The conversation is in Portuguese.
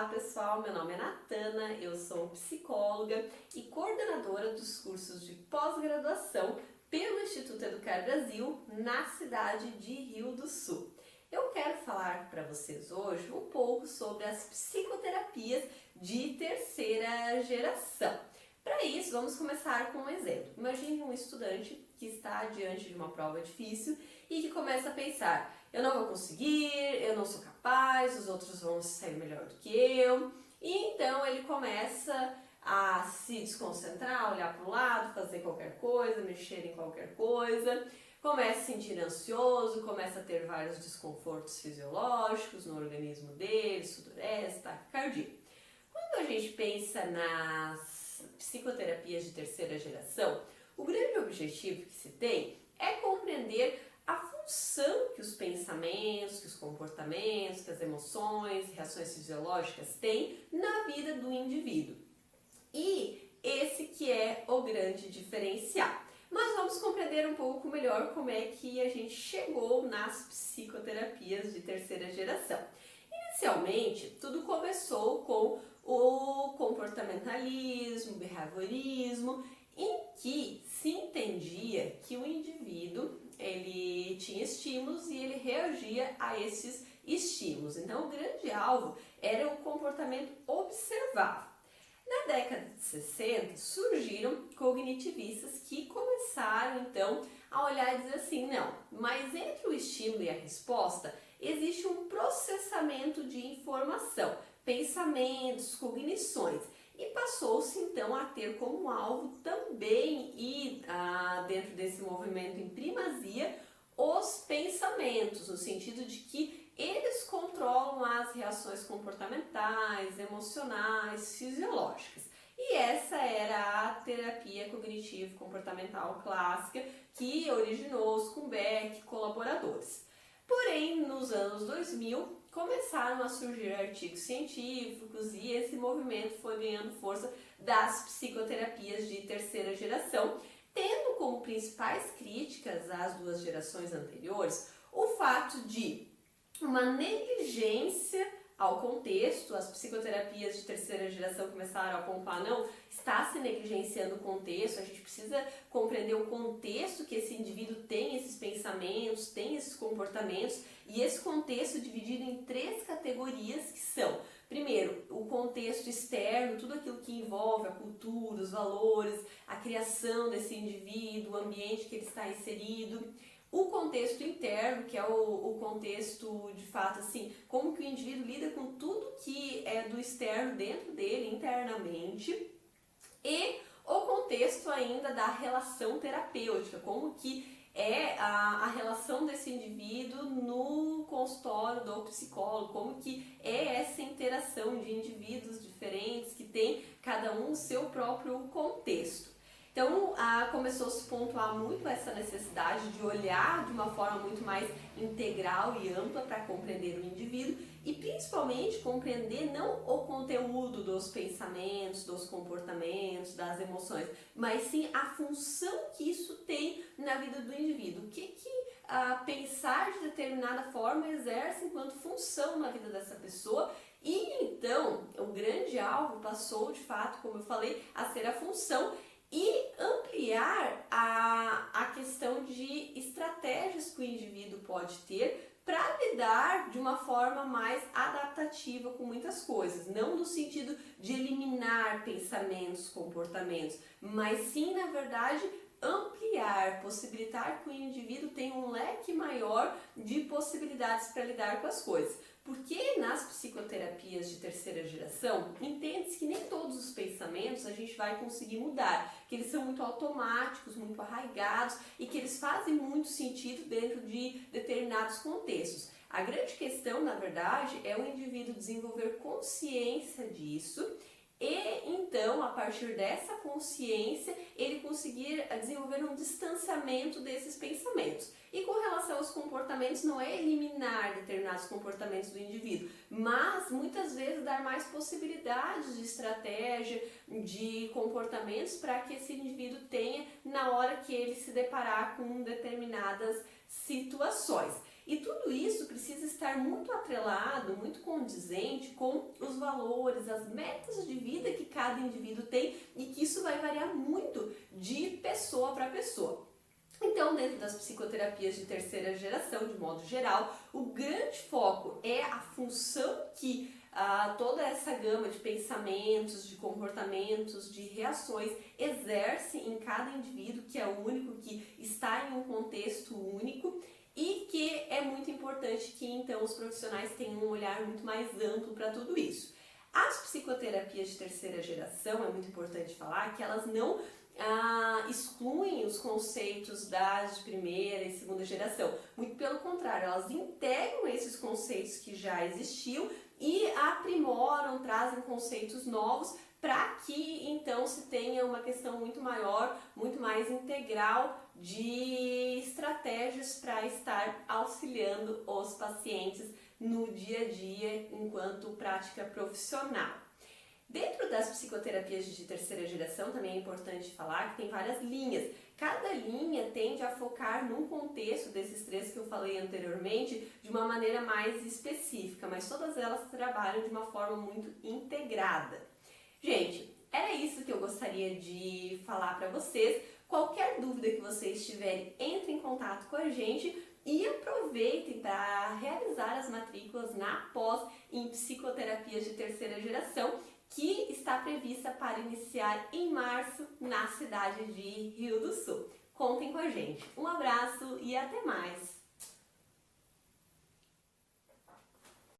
Olá pessoal, meu nome é Natana, eu sou psicóloga e coordenadora dos cursos de pós-graduação pelo Instituto Educar Brasil na cidade de Rio do Sul. Eu quero falar para vocês hoje um pouco sobre as psicoterapias de terceira geração. Para isso, vamos começar com um exemplo. Imagine um estudante que está diante de uma prova difícil e que começa a pensar: eu não vou conseguir, eu não sou capaz, os outros vão sair melhor do que eu. E então ele começa a se desconcentrar, olhar para o lado, fazer qualquer coisa, mexer em qualquer coisa, começa a se sentir ansioso, começa a ter vários desconfortos fisiológicos no organismo dele, sudorese, taquicardia. Quando a gente pensa nas psicoterapias de terceira geração, o grande objetivo que se tem é compreender a função que os pensamentos, que os comportamentos, que as emoções, reações fisiológicas têm na vida do indivíduo. E esse que é o grande diferencial. Mas vamos compreender um pouco melhor como é que a gente chegou nas psicoterapias de terceira geração. Inicialmente, tudo começou com o comportamentalismo, behaviorismo, em que se entendia que o indivíduo ele tinha estímulos e ele reagia a esses estímulos. Então, o grande alvo era o comportamento observável. Na década de 60, surgiram cognitivistas que começaram, então, a olhar e dizer assim: não, mas entre o estímulo e a resposta existe um processamento de informação, pensamentos, cognições. E passou-se então a ter como alvo também, e dentro desse movimento em primazia, os pensamentos, no sentido de que eles controlam as reações comportamentais, emocionais, fisiológicas. E essa era a terapia cognitivo-comportamental clássica que originou os Kuhnbeck e colaboradores. Porém, nos anos 2000, começaram a surgir artigos científicos e esse movimento foi ganhando força das psicoterapias de terceira geração, tendo como principais críticas às duas gerações anteriores o fato de uma negligência ao contexto. As psicoterapias de terceira geração começaram a apontar: não, está se negligenciando o contexto, a gente precisa compreender o contexto que esse indivíduo tem esses pensamentos, tem esses comportamentos, e esse contexto dividido em três categorias que são: primeiro, o contexto externo, tudo aquilo que envolve a cultura, os valores, a criação desse indivíduo, o ambiente que ele está inserido. O contexto interno, que é o contexto, de fato, assim, como que o indivíduo lida com tudo que é do externo dentro dele, internamente. E o contexto ainda da relação terapêutica, como que é a relação desse indivíduo no consultório do psicólogo, como que é essa interação de indivíduos diferentes que tem cada um o seu próprio contexto. Então, começou a se pontuar muito essa necessidade de olhar de uma forma muito mais integral e ampla para compreender o indivíduo e principalmente compreender não o conteúdo dos pensamentos, dos comportamentos, das emoções, mas sim a função que isso tem na vida do indivíduo. O que pensar de determinada forma exerce enquanto função na vida dessa pessoa. E então, o grande alvo passou, de fato, como eu falei, a ser a função e ampliar a questão de estratégias que o indivíduo pode ter para lidar de uma forma mais adaptativa com muitas coisas, não no sentido de eliminar pensamentos, comportamentos, mas sim, na verdade, ampliar, possibilitar que o indivíduo tenha um leque maior de possibilidades para lidar com as coisas. Porque nas psicoterapias de terceira geração, entende-se que nem todos os pensamentos a gente vai conseguir mudar, que eles são muito automáticos, muito arraigados e que eles fazem muito sentido dentro de determinados contextos. A grande questão, na verdade, é o indivíduo desenvolver consciência disso e então, a partir dessa consciência, ele conseguir desenvolver um distanciamento desses pensamentos. E com relação aos comportamentos, não é eliminar determinados comportamentos do indivíduo, mas muitas vezes dar mais possibilidades de estratégia, de comportamentos para que esse indivíduo tenha na hora que ele se deparar com determinadas situações. E tudo isso precisa estar muito atrelado, muito condizente com os valores, as metas de vida que cada indivíduo tem e que isso vai variar muito de pessoa para pessoa. Então, dentro das psicoterapias de terceira geração, de modo geral, o grande foco é a função que toda essa gama de pensamentos, de comportamentos, de reações exerce em cada indivíduo, que é único, que está em um contexto único e que é muito importante que então os profissionais tenham um olhar muito mais amplo para tudo isso. As psicoterapias de terceira geração, é muito importante falar que elas não excluem os conceitos das de primeira e segunda geração. Muito pelo contrário, elas integram esses conceitos que já existiam e aprimoram, trazem conceitos novos para que então se tenha uma questão muito maior, muito mais integral de estratégias para estar auxiliando os pacientes no dia a dia enquanto prática profissional. Dentro das psicoterapias de terceira geração também é importante falar que tem várias linhas. Cada linha tende a focar num contexto desses três que eu falei anteriormente de uma maneira mais específica, mas todas elas trabalham de uma forma muito integrada. Gente, era isso que eu gostaria de falar para vocês. Qualquer dúvida que vocês tiverem, entre em contato com a gente e aproveitem para realizar as matrículas na pós em psicoterapias de terceira geração, que está prevista para iniciar em março na cidade de Rio do Sul. Contem com a gente. Um abraço e até mais!